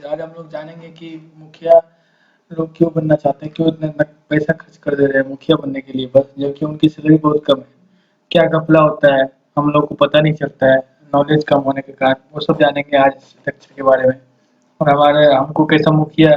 आज हम लोग जानेंगे कि मुखिया लोग क्यों बनना चाहते हैं, क्यों इतना पैसा खर्च कर दे रहे हैं मुखिया बनने के लिए, बस जबकि उनकी सैलरी बहुत कम है। क्या घपला होता है, हम लोग को पता नहीं चलता है, नॉलेज कम होने के कारण। वो सब जानेंगे आज इस लेक्चर के बारे में। और हमारे हमको कैसा मुखिया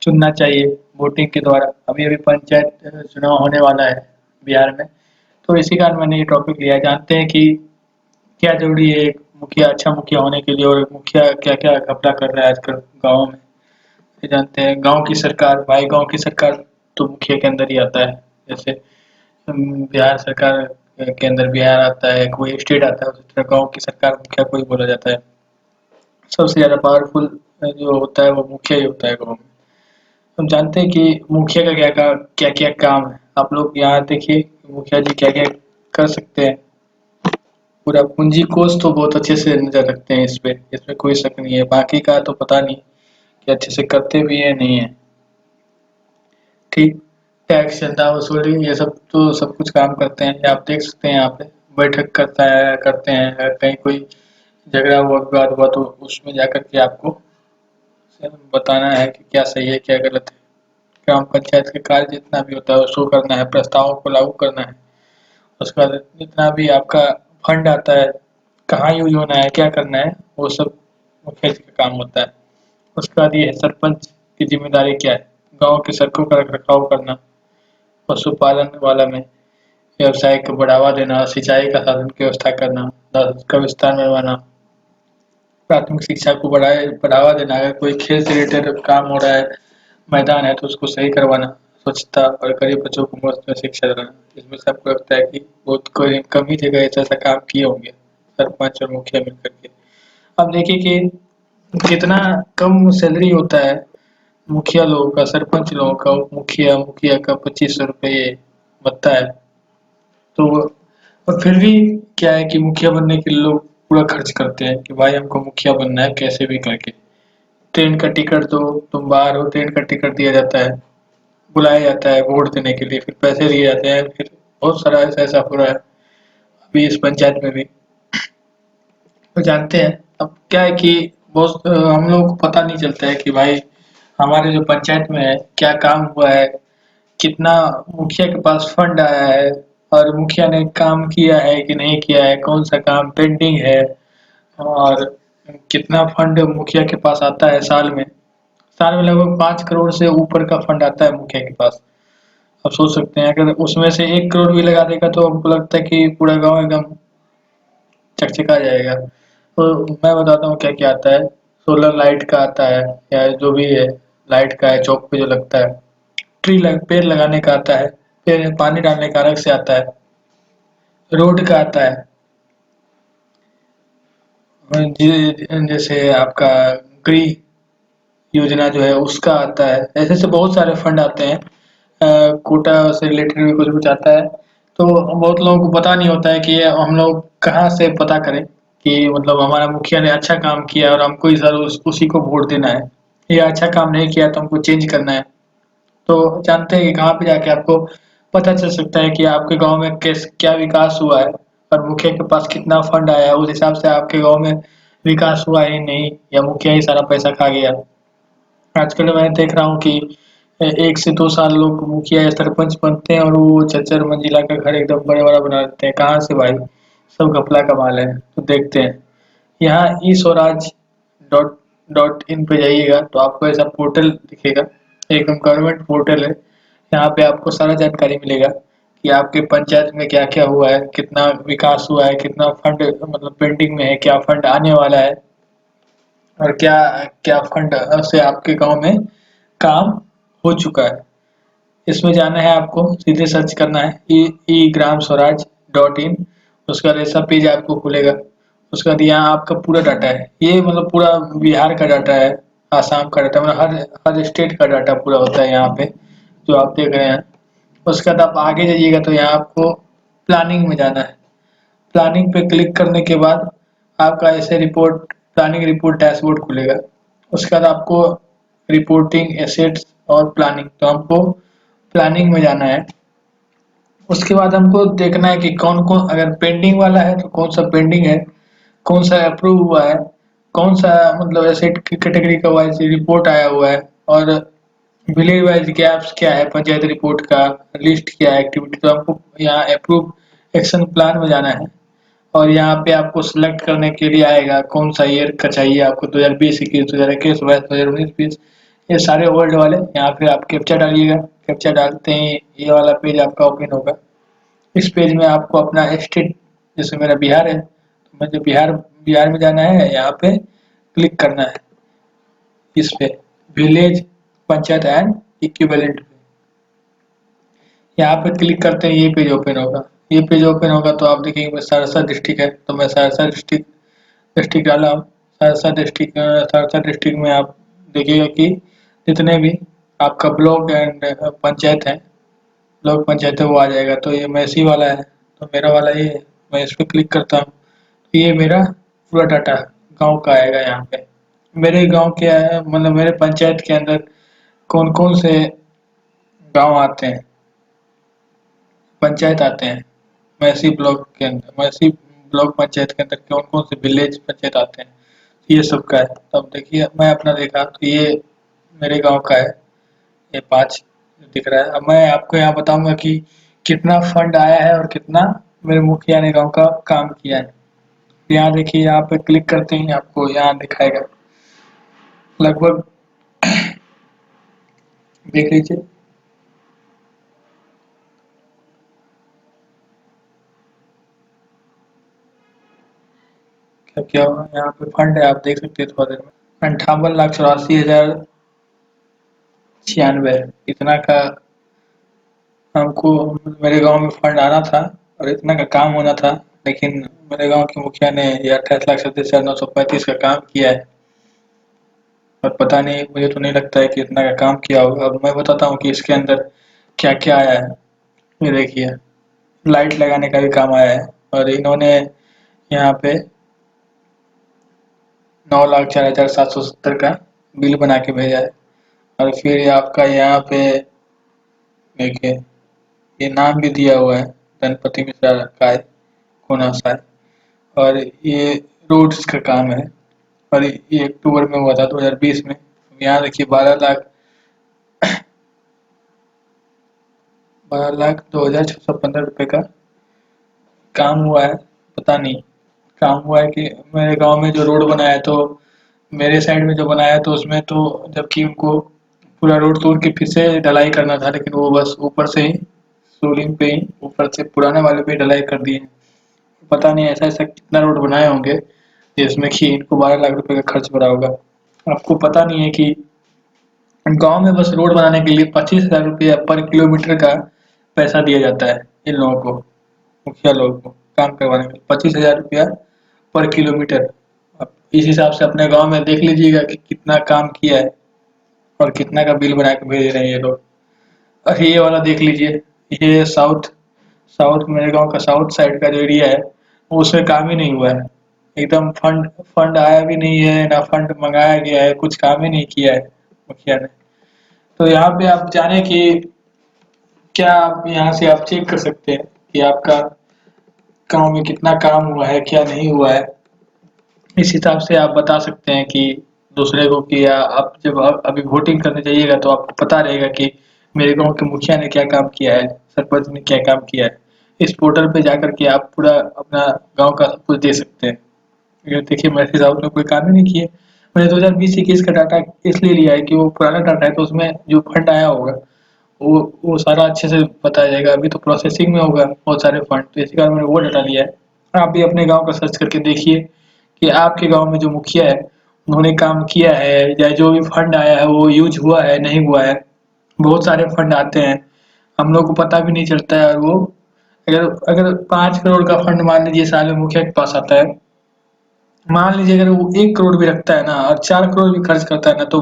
चुनना चाहिए वोटिंग के द्वारा। अभी अभी पंचायत चुनाव होने वाला है बिहार में, तो इसी कारण मैंने ये टॉपिक लिया है। जानते हैं कि क्या ज़रूरी है एक मुखिया, अच्छा मुखिया होने के लिए, और एक मुखिया क्या-क्या घपला कर रहा है आजकल गाँव में। ये जानते हैं गाँव की सरकार, भाई गाँव की सरकार तो मुखिया के अंदर ही आता है। जैसे बिहार सरकार के अंदर बिहार आता है, कोई स्टेट आता है, उसी तरह गाँव की सरकार मुखिया को ही बोला जाता है। सबसे ज़्यादा पावरफुल जो होता है वो मुखिया ही होता है गाँव में। हम जानते हैं कि मुखिया का क्या-क्या काम है। आप लोग यहाँ देखिए मुखिया जी क्या-क्या कर सकते हैं। पूरा पूंजी कोष तो बहुत अच्छे से नज़र रखते हैं इस पे, इसमें कोई शक नहीं है। बाकी का तो पता नहीं कि अच्छे से करते भी हैं नहीं है। ठीक, टैक्स, चंदा वसूली, ये सब तो सब कुछ काम करते हैं। ये आप देख सकते हैं यहाँ पे बैठक करते हैं। अगर कहीं कोई झगड़ा हुआ, विवाद हुआ, तो उसमें जाकर के आपको बताना है कि क्या सही है क्या गलत है। ग्राम पंचायत के कार्य जितना भी होता है उसको करना है, प्रस्तावों को लागू करना है। उसके बाद जितना भी आपका फंड आता है, कहाँ यूज होना है, क्या करना है, वो सब मुखिया जी का काम होता है। उसके बाद ये है सरपंच की जिम्मेदारी क्या है, गांव की सड़कों का रखरखाव करना, पशुपालन वाला में व्यवसाय को बढ़ावा देना, सिंचाई का साधन की व्यवस्था करना, उसका विस्तार करवाना, प्राथमिक शिक्षा को बढ़ावा देना। अगर कोई खेल से रिलेटेड काम हो रहा है, मैदान है, तो उसको सही करवाना, स्वच्छता और गरीब बच्चों को मुफ्त में शिक्षा दिलाना। इसमें से आपको लगता है कि बहुत कोई कम ही जगह ऐसा काम किए होंगे सरपंच और मुखिया मिलकर के। अब देखिए कि कितना कम सैलरी होता है मुखिया लोगों का, सरपंच लोगों का। मुखिया का 2500 रुपये भत्ता है। तो और फिर भी क्या है कि मुखिया बनने के लिए लोग पूरा खर्च करते हैं कि भाई हमको मुखिया बनना है कैसे भी करके। ट्रेन का टिकट दो, तुम बाहर हो, ट्रेन का टिकट दिया जाता है, बुलाया जाता है वोट देने के लिए, फिर पैसे दिए जाते हैं। फिर बहुत सारा ऐसा हो रहा है अभी इस पंचायत में भी। तो जानते हैं अब क्या है कि बहुत हम लोगों को पता नहीं चलता है कि भाई हमारे जो पंचायत में है क्या काम हुआ है, कितना मुखिया के पास फंड आया है, और मुखिया ने काम किया है कि नहीं किया है, कौन सा काम पेंडिंग है, और कितना फंड मुखिया के पास आता है साल में। साल में लगभग 5 करोड़ से ऊपर का फंड आता है मुखिया के पास। आप सोच सकते हैं अगर उसमें से 1 करोड़ भी लगा देगा तो हमको लगता है कि पूरा गांव एकदम चकचका जाएगा। तो मैं बताता हूँ क्या क्या आता है। सोलर लाइट का आता है, या जो भी है लाइट का है, चौक पे जो लगता है। पेड़ लगाने का आता है, पेड़ में पानी डालने का अलग से आता है। रोड का आता है, जैसे आपका गृह योजना जो है उसका आता है। ऐसे ऐसे बहुत सारे फंड आते हैं। कोटा से रिलेटेड भी कुछ कुछ आता है। तो बहुत लोगों को पता नहीं होता है कि ये हम लोग कहाँ से पता करें कि मतलब हमारा मुखिया ने अच्छा काम किया और हमको इस बार उसी को वोट देना है, या अच्छा काम नहीं किया तो हमको चेंज करना है। तो जानते हैं कि कहाँ पे जाके आपको पता चल सकता है कि आपके गांव में कैस क्या विकास हुआ है, और मुखिया के पास कितना फंड आया है। उस हिसाब से आपके गांव में विकास हुआ है नहीं, या मुखिया ही सारा पैसा खा गया। आजकल मैं देख रहा हूँ कि 1 से 2 साल लोग मुखिया या सरपंच बनते हैं और वो 4-4 मंजिला का घर एकदम बड़ा-बड़ा बना देते हैं। कहाँ से भाई? सब घपला का माल है। तो देखते हैं। यहाँ ई स्वराज डॉट डॉट इन पे जाइएगा तो आपको ऐसा पोर्टल दिखेगा। एकदम गवर्नमेंट पोर्टल है। यहाँ पे आपको सारा जानकारी मिलेगा कि आपके पंचायत में क्या-क्या हुआ है, कितना विकास हुआ है, कितना फंड मतलब पेंडिंग में है, क्या फंड आने वाला है, और क्या क्या फंड से आपके गांव में काम हो चुका है। इसमें जाना है आपको, सीधे सर्च करना है ई ई ग्राम स्वराज डॉट इन। उसका बाद ऐसा पेज आपको खुलेगा। उसके बाद यहाँ आपका पूरा डाटा है, ये मतलब पूरा बिहार का डाटा है, आसाम का डाटा, मतलब हर हर स्टेट का डाटा पूरा होता है यहाँ पे जो आप देख रहे हैं। उसके बाद आप आगे जाइएगा तो यहाँ आपको प्लानिंग में जाना है। प्लानिंग पे क्लिक करने के बाद आपका ऐसे रिपोर्ट प्लानिंग रिपोर्ट डैशबोर्ड खुलेगा। उसके बाद आपको रिपोर्टिंग एसेट्स और प्लानिंग, तो हमको प्लानिंग में जाना है। उसके बाद हमको देखना है कि कौन कौन, अगर पेंडिंग वाला है तो कौन सा पेंडिंग है, कौन सा अप्रूव हुआ है, कौन सा मतलब ऐसे कैटेगरी का वाइज रिपोर्ट आया हुआ है और विलेज वाइज गैप्स क्या है पंचायत रिपोर्ट का, लिस्ट क्या है एक्टिविटी, तो आपको यहाँ अप्रूव एक्शन प्लान में जाना है और यहाँ पे आपको सिलेक्ट करने के लिए आएगा कौन सा ईयर का चाहिए आपको, 2020 21 2021 22 2019 20, ये सारे ओल्ड वाले। यहाँ पे आप कैप्चा डालिएगा, कैप्चा डालते ही ये वाला पेज आपका ओपन होगा। इस पेज में आपको अपना स्टेट, जैसे मेरा बिहार है तो मुझे बिहार बिहार में जाना है, यहाँ पे क्लिक करना है इस पे विलेज पंचायत एंड इक्विवेलेंट पे। यहाँ पे क्लिक करते हैं ये पेज ओपन होगा। ये पेज ओपन होगा तो आप देखेंगे सहरसा डिस्ट्रिक्ट है तो मैं सहरसा डिस्ट्रिक्ट डिस्ट्रिक्ट डाला हूँ। सहरसा डिस्ट्रिक्ट में आप देखिएगा कि जितने भी आपका ब्लॉक एंड पंचायत है, ब्लॉक पंचायत है वो आ जाएगा। तो ये मैसी वाला है तो मेरा वाला ये है, मैं इस पर क्लिक करता हूँ तो ये मेरा पूरा डाटा गांव का आएगा। यहाँ पे मेरे गांव के मतलब मेरे पंचायत के अंदर कौन कौन से गांव आते हैं, पंचायत आते हैं मैसी ब्लॉक के अंदर, मैसी ब्लॉक पंचायत के अंदर कौन कौन से विलेज पंचायत आते हैं, ये सब का है। तो अब देखिए मैं अपना देखा तो ये मेरे गांव का है, ये 5 दिख रहा है। अब मैं आपको यहाँ बताऊंगा कि कितना फंड आया है और कितना मेरे मुखिया ने गांव का काम किया है। यहाँ देखिए, यहाँ पे क्लिक करते ही आपको यहाँ दिखाएगा लगभग, देख लीजिए क्या क्या हुआ। यहाँ पे फंड है आप देख सकते हैं थोड़ा देर में 58,84,096 इतना का हमको मेरे गांव में फंड आना था और इतना का काम होना था। लेकिन मेरे गांव के मुखिया ने ये 28,37,935 का काम किया है और पता नहीं, मुझे तो नहीं लगता है कि इतना का काम किया होगा। अब मैं बताता हूँ कि इसके अंदर क्या क्या आया है। ये देखिए लाइट लगाने का भी काम आया है और इन्होंने यहाँ पे 9,04,770 का बिल बना के भेजा है। और फिर आपका यहाँ पे देखिए ये नाम भी दिया हुआ है, गणपति मिश्रा का है, कोना सा है। और ये रोड्स का काम है और ये अक्टूबर में हुआ था 2020 में। यहाँ देखिए 12,02,615 रुपये का काम हुआ है। पता नहीं काम हुआ है कि मेरे गांव में जो रोड बनाया है तो मेरे साइड में जो बनाया है तो उसमें तो जबकि उनको पूरा रोड तोड़ के फिर से ढलाई करना था, लेकिन वो बस ऊपर से ही सोलिंग पे ही ऊपर से पुराने वाले पे ढलाई कर दिए। पता नहीं ऐसा ऐसा कितना रोड बनाए होंगे जिसमें कि इनको 12 लाख रुपए का खर्च पड़ा होगा। आपको पता नहीं है कि गांव में बस रोड बनाने के लिए 25,000 रुपया पर किलोमीटर का पैसा दिया जाता है इन लोगों को, मुखिया लोगों को काम करवाने के लिए 25,000 रुपया पर किलोमीटर। अब इस हिसाब से अपने गांव में देख लीजिएगा कि कितना काम किया है और कितना का बिल बना के भेज रहे हैं ये लोग। और ये वाला देख लीजिए, ये साउथ साउथ मेरे गांव का साउथ साइड का जो एरिया है वो उसमें काम ही नहीं हुआ है। एकदम फंड फंड आया भी नहीं है, ना फंड मंगाया गया है, कुछ काम ही नहीं किया है मुखिया ने। तो यहाँ पे आप जाने कि क्या आप यहाँ से आप चेक कर सकते हैं कि आपका गांव में कितना काम हुआ है क्या नहीं हुआ है। इस हिसाब से आप बता सकते हैं कि दूसरे को कि आप जब अभी वोटिंग करने जाइएगा तो आपको पता रहेगा कि मेरे गांव के मुखिया ने क्या काम किया है, सरपंच ने क्या काम किया है। इस पोर्टल पे जाकर के आप पूरा अपना गांव का सब कुछ दे सकते हैं। ये देखिए मैसेज आउट में कोई काम ही नहीं किए। मैंने 2020-21 का डाटा इसलिए लिया है कि वो पुराना डाटा है तो उसमें जो फंड आया होगा वो सारा अच्छे से बताया जाएगा। अभी तो प्रोसेसिंग में होगा बहुत सारे फंड, तो इसी कारण मैंने वो डाटा लिया है। आप भी अपने गांव का सर्च करके देखिए कि आपके गांव में जो मुखिया है उन्होंने काम किया है या जो भी फंड आया है वो यूज हुआ है नहीं हुआ है। बहुत सारे फंड आते हैं हम लोग को पता भी नहीं चलता है। और वो अगर अगर 5 करोड़ का फंड मान लीजिए साल में मुखिया के पास आता है, मान लीजिए अगर वो 1 करोड़ भी रखता है ना और 4 करोड़ भी खर्च करता है ना तो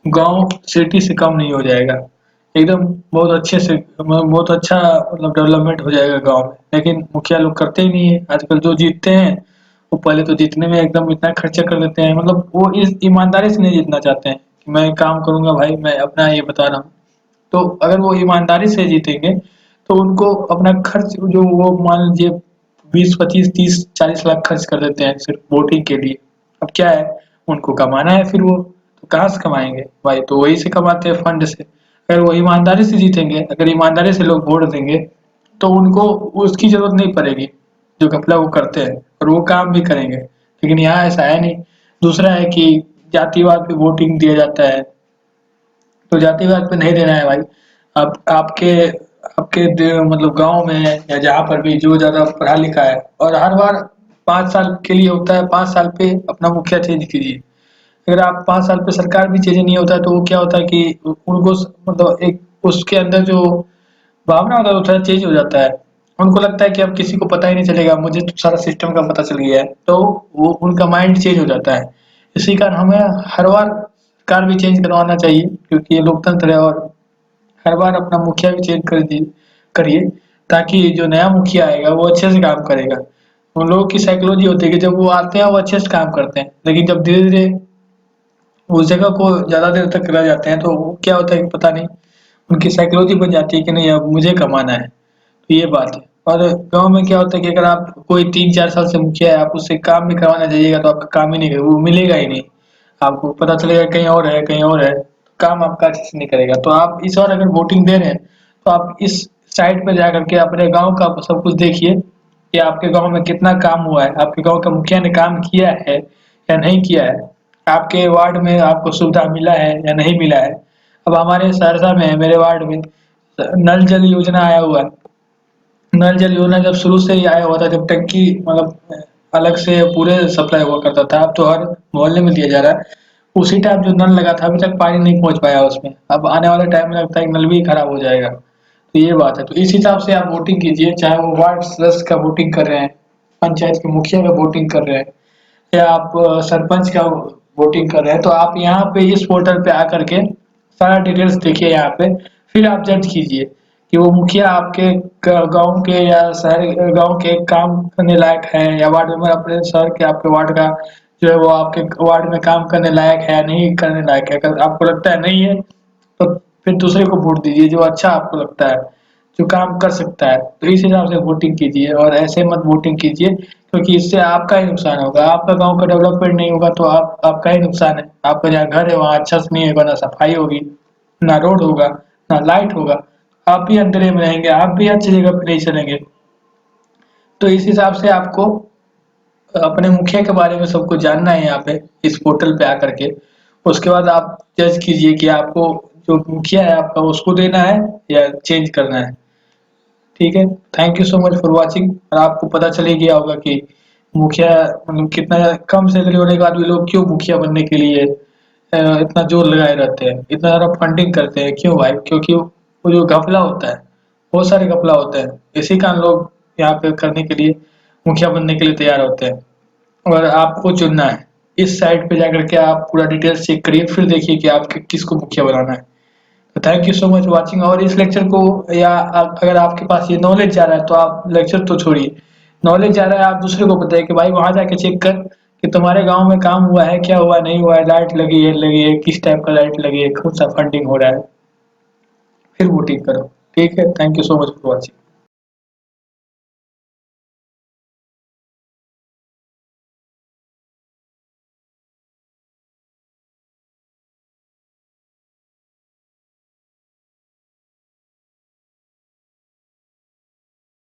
गांव सिटी से कम नहीं हो जाएगा। एकदम बहुत अच्छे से बहुत अच्छा मतलब डेवलपमेंट हो जाएगा गांव में। लेकिन मुखिया लोग करते ही नहीं है। आजकल जो जीतते हैं वो पहले तो जीतने में एकदम इतना खर्चा कर देते हैं, मतलब वो इस ईमानदारी से नहीं जीतना चाहते हैं कि मैं काम करूंगा भाई, मैं अपना ये बता रहा हूँ। तो अगर वो ईमानदारी से जीतेंगे तो उनको अपना खर्च जो वो मान लीजिए 20 25 30 40 लाख खर्च कर देते हैं सिर्फ वोटिंग के लिए। अब क्या है, उनको कमाना है फिर वो, तो कहाँ से कमाएँगे भाई? तो वहीं से कमाते हैं फंड से। अगर वो ईमानदारी से जीतेंगे, अगर ईमानदारी से लोग वोट देंगे, तो उनको उसकी ज़रूरत नहीं पड़ेगी, जो घपला वो करते हैं और वो काम भी करेंगे। लेकिन यहाँ ऐसा है नहीं। दूसरा है कि जातिवाद पे वोटिंग दिया जाता है, तो जातिवाद पे नहीं देना है भाई। अब आपके आपके मतलब गाँव में या जहाँ पर भी जो ज़्यादा पढ़ा लिखा है, और हर बार 5 साल के लिए होता है, 5 साल पे अपना मुखिया चेंज कीजिए। अगर आप 5 साल पे सरकार भी चेंज नहीं होता है, तो वो क्या होता है कि उनको मतलब एक उसके अंदर जो भावना होता है वो थोड़ा चेंज हो जाता है। उनको लगता है कि अब किसी को पता ही नहीं चलेगा, मुझे तो सारा सिस्टम का पता चल गया है, तो वो उनका माइंड चेंज हो जाता है। इसी कारण हमें हर बार सरकार भी चेंज करवाना चाहिए, क्योंकि ये लोकतंत्र है, और हर बार अपना मुखिया भी चेंज करिए, ताकि जो नया मुखिया आएगा वो अच्छे से काम करेगा। उन लोगों की साइकोलॉजी होती है कि जब वो आते हैं वो अच्छे से काम करते हैं, लेकिन जब धीरे-धीरे उस जगह को ज़्यादा देर तक रह जाते हैं, तो वो क्या होता है कि पता नहीं, उनकी साइकोलॉजी बन जाती है कि नहीं अब मुझे कमाना है। तो ये बात है। और गाँव में क्या होता है कि अगर आप कोई 3-4 साल से मुखिया है, आप उससे काम भी करवाने जाइएगा तो आपका काम ही नहीं वो मिलेगा ही नहीं। आपको पता चलेगा कहीं और है, कहीं और है, तो काम आपका अच्छे से नहीं करेगा। तो आप इस बार अगर वोटिंग दे रहे हैं, तो आप इस साइट पे जाकर के अपने गाँव का सब कुछ देखिए कि आपके गाँव में कितना काम हुआ है, आपके गाँव का मुखिया ने काम किया है या नहीं किया है, आपके वार्ड में आपको सुविधा मिला है या नहीं मिला है। अब हमारे सहरसा में मेरे वार्ड में नल जल योजना आया हुआ है। नल जल योजना जब शुरू से ही आया हुआ था, जब टंकी मतलब अलग से पूरे सप्लाई हुआ करता था, अब तो हर मोहल्ले में दिया जा रहा है। उसी टाइम जो नल लगा था अभी तक पानी नहीं पहुँच पाया उसमें। अब आने वाले टाइम में लगता है कि नल भी खराब हो जाएगा। तो ये बात है। तो इस हिसाब से आप वोटिंग कीजिए, चाहे वो वार्ड सदस्य का वोटिंग कर रहे हैं, पंचायत के मुखिया का वोटिंग कर रहे हैं, या आप सरपंच का वोटिंग कर रहे हैं, तो आप यहाँ पे इस पोर्टल पे आकर के सारा डिटेल्स देखिए यहाँ पे, फिर आप जज कीजिए कि वो मुखिया आपके गांव के या शहर गांव के काम करने लायक है, या वार्ड मेंबर अपने शहर के आपके वार्ड का जो है वो आपके वार्ड में काम करने लायक है या नहीं करने लायक है। अगर आपको लगता है नहीं है, तो फिर दूसरे को वोट दीजिए जो अच्छा आपको लगता है, जो काम कर सकता है। तो इस हिसाब से वोटिंग कीजिए, और ऐसे मत वोटिंग कीजिए, क्योंकि इससे आपका ही नुकसान होगा। आपका गाँव का डेवलपमेंट नहीं होगा तो आपका ही नुकसान है। आपका जहाँ घर है वहाँ अच्छा से नहीं होगा, ना सफाई होगी, ना रोड होगा, ना लाइट होगा। आप भी अंधेरे में रहेंगे, आप भी अच्छी जगह पे नहीं चलेंगे। तो इस हिसाब से आपको अपने मुखिया के बारे में सब कुछ जानना है यहाँ पे, इस पोर्टल पे आकर के। उसके बाद आप जज कीजिए कि आपको जो मुखिया है आपका उसको देना है या चेंज करना है। ठीक है? Thank you so much for watching. और आपको पता चल ही गया होगा कि मुखिया मतलब कितना कम सैलरी होने के बाद भी लोग क्यों मुखिया बनने के लिए इतना जोर लगाए रहते हैं, इतना ज़्यादा फंडिंग करते हैं। क्यों भाई? क्योंकि वो जो घपला होता है, बहुत सारे घपला होते हैं। इसी कारण लोग यहाँ पे करने के लिए, मुखिया बनने के लिए तैयार होते हैं। और आपको चुनना है। इस साइट पे जाकर के आप पूरा डिटेल्स चेक करिए, फिर देखिए कि आप किसको मुखिया बनाना है। तो thank you so much watching. और इस लेक्चर को, या अगर आपके पास ये नॉलेज जा रहा है तो आप लेक्चर तो छोड़िए, नॉलेज जा रहा है आप दूसरे को बताइए कि भाई वहाँ जाके चेक कर कि तुम्हारे गांव में काम हुआ है, क्या हुआ, नहीं हुआ है, लाइट लगी है, किस टाइप का लाइट लगी है, कौन सा फंडिंग हो रहा है, फिर वोटिंग करो। ठीक है? Thank you so much for watching.